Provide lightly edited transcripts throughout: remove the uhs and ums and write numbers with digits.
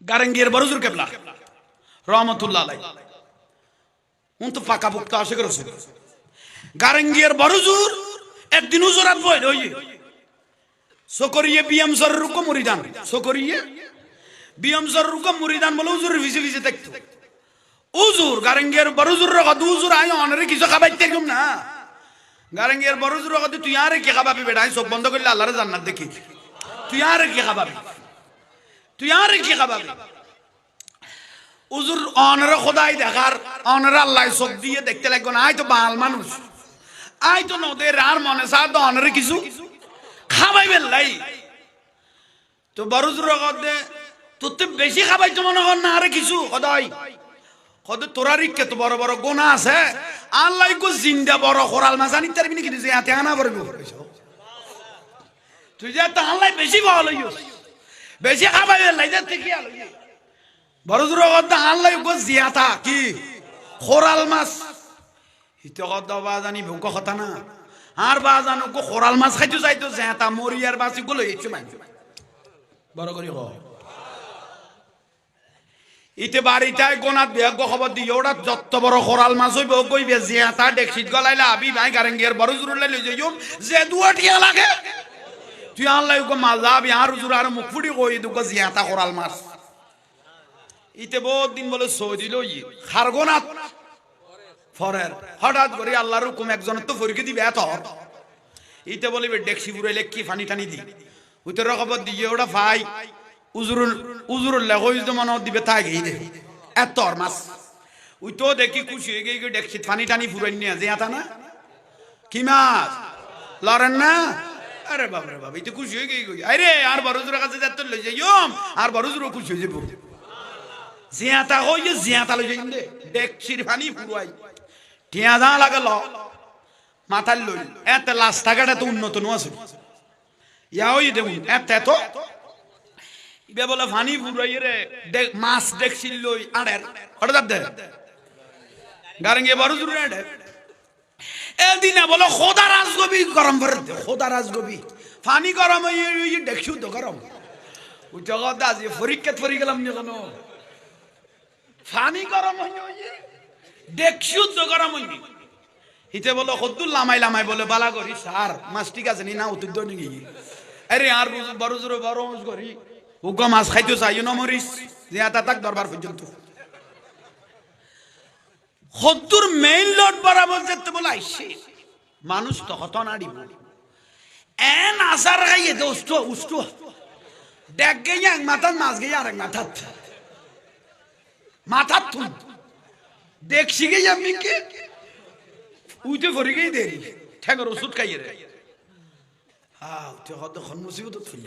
গারেঙ্গির বড় হুজুর কেবলা রহমতুল্লাহ আলাইহি উন তো পাকা পোক্তা আশিক রাসূল গারেঙ্গির বড় হুজুর একদিন হুজুরাত বইল ওই সকরিয়ে বিএম সররুকো মুরিদান সকরিয়ে বিএম সররুকো মুরিদান বলে হুজুর ভিজে ভিজে দেখতো হুজুর গারেঙ্গির বড় হুজুর রগত হুজুর আয় অনরে কিছু খাবাইতে কম না গারেঙ্গির বড় হুজুর রগত তুই আরে কি খাবাবি বেটা সব বন্ধ করলে আল্লাহর জান্নাত দেখি তুই আরে কি খাবাবি তুই আরে কি খাবাবি হুজুর অনরে খোদাই দেখার অনরে আল্লাহ সব দিয়ে দেখতে লাগবে না আয় তো বাল মানুষ আয় তো নদের আর মনে সাথ অনরে কিছু খাবাইবে লাই তো বড় হুজুর রগত তোর তো বেশি খাবাইতো মনে কর না আরে কিছু খোদাই কত তোরা রিক্কে তো বড় বড় গোনা আছে আল্লাহ কো জিন্দা বড় কোরাল মাছ আনি তারবি নাকি যে হাতে আনা বড় তুই যা তো আল্লাহ বেশি ভালো হইস বেশি খাবাই লাই যাতে কি আলো বড় দূর কথা আল্লাহ কো জিয়াতা কি কোরাল মাছ হিতে কথা বাজানি ভুক কথা না আর বাজানো কো কোরাল মাছ খাইতো যাইতো জিয়াতা মরিয়ার বাসি গুলো ইচ্ছে মাই বড় করি হ ইতে বাড়িটায় গোনাত বিয়াগ খবর দি ওটা যত বড় কোরাল মাছ হইব কইবে জিয়াতা ডেকশিট গলাইলা আবি ভাই গারেঙ্গির বড় হুজুর লই যাইও যে দুয়াটিয়া লাগে তুই আল্লাহ কো মাজাবি আর হুজুর আর মুখ ফুটি কই দুকো জিয়াতা কোরাল মাছ ইতে বহুত দিন বলে সৌদি লই খারগোনাত ফরের হঠাৎ করে আল্লাহর হুকুম একজন তো ফরিকে দিবে এত ইতে বলিবে ডেকশি পুরাইলে কি পানি টানি দি উতর খবর দিয়ে ওটা ভাই উজুরুল লাগই তো মনে দিবে তাই গই দে এত মাছ ওই তো দেখি খুশি হয়ে গই ডেকশি পানি টানি ফুরাই নিয়ে যে আতা না কি মাছ লরেন না আরে বাপ রে বাপ এই তো খুশি হয়ে গই আরে আর বড় হুজুরের কাছে যাতে লই যাইম আর বড় হুজুরও খুশি হয়ে যাবো জিয়াতা হইয়ে জিয়াতা লই যাইম দে ডেকশির পানি ফুরাই টিয়া যা লাগাল মাথার লই এত লাশ থাকাটা তো উন্নত নো আছে ইয়া ওই দেখুন এত এত ইবে বলে পানি ফুরাই রে মাছ ডেকশির লই আড়ের হঠাৎ দে গারেঙ্গে বড় হুজুর রে এদিনে বলো খোদা রাজগবি গরম করে দে খোদা রাজগবি পানি গরম হয়ে ডেকশিও তো গরম ওই জগৎ আজি পরীক্ষা পড়ি গেলাম নি কেন পানি গরম হয়ে ডেকশিও তো গরম হয়নি হিতে বলো কদ্দুর লামাই লামাই বলে বালা করি স্যার মাছ ঠিক আছে নি না উত্তর নাকি আরে আর বড় জোরে বড় মাছ করি উগা মাছ খাইতে চাইও না মরিস যে আতা তাক দরবার পর্যন্ত কদ্দুর মেইন লোড বরাবর যেতে বলে আইসে মানুষ তো কত নাড়ি এন আসার খাইয়ে দে উস্তো উস্তো দেখ গিয়ে এক মাথার মাছ গিয়ে আরেক মাথার মাথার তুই দেখছি গিয়ে আমি কে উইতে করে গিয়ে দেরি ঠেঙ্গর ওষুধ খাইয়ে রে হ্যাঁ তুই হয়তো খন মুসিবত ফুল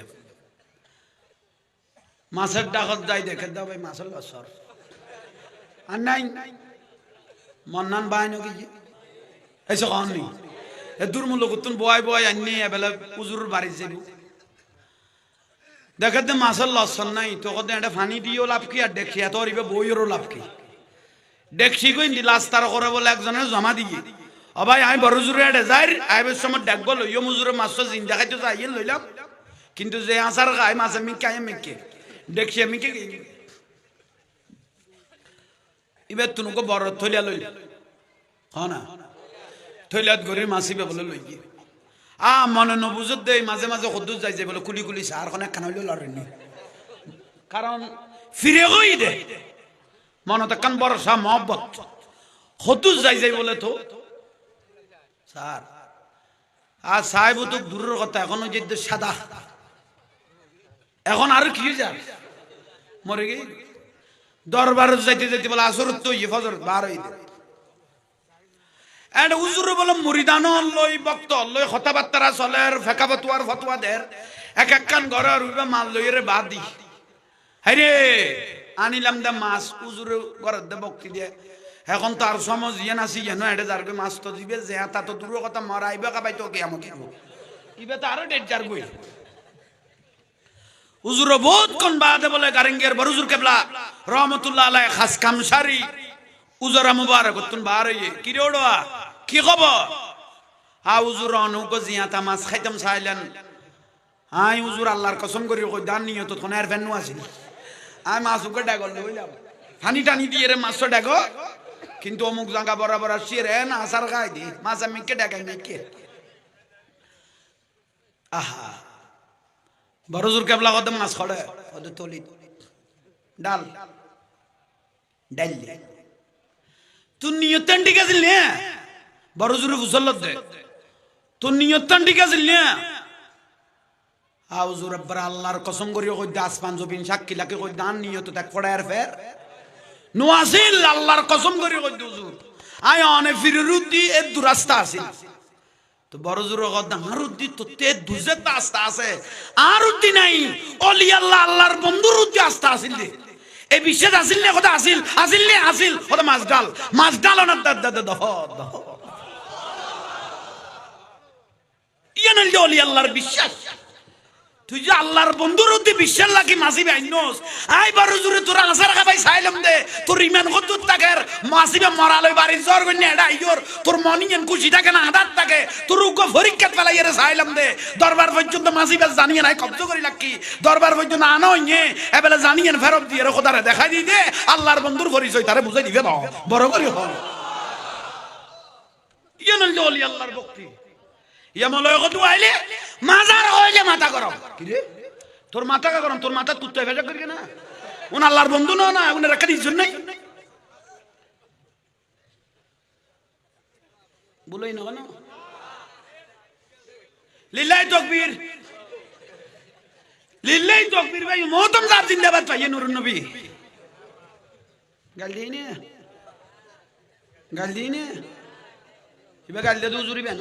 মাছের ডাকত যাই দেখে দাও ভাই মাছের লসর আর নাই মন্নান বাই নাকি এসে কন নি এ দুর্মূল্য করতুন বয় বয় আনি এবেলা উজুর বাড়ি যাব দেখে দে মাছের লসর নাই তো কত এটা পানি দিও লাভ কি আর দেখি এত রিবে বইয়েরও লাভ কি দেখছি কই লাশ তার করে বলে একজনের জমা দিয়ে ও ভাই আমি বড় জুরে এটা যাই আইবের সময় ডাকবো লইও মুজুরে মাছ জিন্দা খাইতে যাইয়ে লইলাম কিন্তু যে আসার খাই মাছ আমি খাই মেকে দেখছি আমি কে এবার তুনুকে বড় থলিয়া লইল হ্যাঁ না থলিয়াত ঘরে মাছিবে বলে লই গিয়ে মনে নবুজত দেয় মাঝে মাঝে কদ্দুর যাই যে বলে কুলি কুলি সার খানে খানা হইলে লড়েনি কারণ ফিরে গই দে মনত কান বর্ষা মহব্বত কদ্দুর যাই যাই বলে তো স্যার আর সাহেব তো দূরের কথা এখনো যে সাদা এখন আর কি যা মরে গিয়ে দরবার যাইতে যাইতে বলে আসর তো ফজর বার হইতে এন্ড হুজুর বলে মুরিদান লই বক্ত লই কথাবার্তা চলের ফেকা ফতুয়ার ফতুয়া দের এক এক কান ঘরে রইবা মাল লই রে বাদ দি হাইরে আনিলাম দা মাছ হুজুর ঘরে দে বক্তি দিয়ে এখন তো আর সমজ ইয়ে নাসি ইয়ে নয় এটা যারবে মাছ তো দিবে যে তা তো দূরের কথা মরাইবে কাবাই তো কেমন ইবে তো আরো ডেট যার গই হুজুর বহুত কোন বাদে বলে গারেঙ্গের বড় হুজুর কেবলা রহমতুল্লাহ আলাইহি খাস কামসারি উজরা মুবারক তুন বারইয়ে কি রে ওড়া কি খবর হা হুজুর অনুকো জিয়াতা মাছ খাইতাম চাইলেন হাই হুজুর আল্লাহর কসম করি কই দান নিয়ত কোন আর ফেনু আছিল আমি মাছুকে ডাগল হইলাম ফানি টানি দিয়ে রে মাছ ডাগো কিন্তু অমুক জায়গা বরাবর আসছি রে না আসার খাই দি মাছ আমি কে ডাকাই মেকে আহা বড় জোর কেবলা কত মাছ খড়ে কত তলি ডাল ডাইলে তুই নিয়তান ঠিক আছিল নে বড় জোরে ফুসল দে তুই নিয়তান ঠিক আছিল নে আউজুর রব্বার আল্লাহর কসম করিও কই দাস পাঞ্জবিন সাক্ষী লাগে কই দান নিয়ত তাক পড়ার ফের নোয়াসিল আল্লাহর কসম করিও কই হুজুর আয় অনে ফিরুদ্দি এ দুরাস্তা আছে তো বড় জোর কথা হারুদ্দি তো তে দুজে রাস্তা আছে আরুদ্দি নাই ওলি আল্লাহ আল্লাহর বন্ধুর উদ্দি আস্তা আছিল দে এই বিশেষ আসিল নে কথা আসিল আসিল নে আসিল কথা মাছ ডাল না দহ ইয়ান ওলি আল্লাহর বিশ্বাস তুই যে আল্লাহর বন্ধুর উদ্দি বিশ্বাস লাগি মাসিবে আইনস আই বড় জোরে তোরা আসার খাবাই চাইলাম দে তোর ইমান কত টাকার মাসিবে মরালই বাড়ি জ্বর গন্য এডা ইয়োর তোর মনিয়েন খুশি থাকে না আদাত থাকে তোর উগ্র পরীক্ষা ফেলাই এর চাইলাম দে দরবার পর্যন্ত মাসিবে জানিয়ে নাই কব্জ করি লাগকি দরবার পর্যন্ত আনো ইয়ে এবেলে জানিয়েন ফেরত দিয়ে খোদারে দেখাই দি দে আল্লাহর বন্ধুর পরিচয় তারে বুঝাই দিবে না বড় করি হল ইয়ান ওলি আল্লাহর ভক্তি ইয়ামলয় কত আইলে মাজার হইলে মাথা গরম কি রে তোর মাথা গরম তোর মাথা তুত্তা ভেজা করি না উন আল্লাহর বন্ধু না না উনার একটা ইজ্জত নাই বলই না কেন লিল্লাহি তাকবীর ভাই মোহতম জাত জিন্দাবাদ ভাই নূরুন নবী গাল দিই নে এবার গাল দে হুজুরি বেন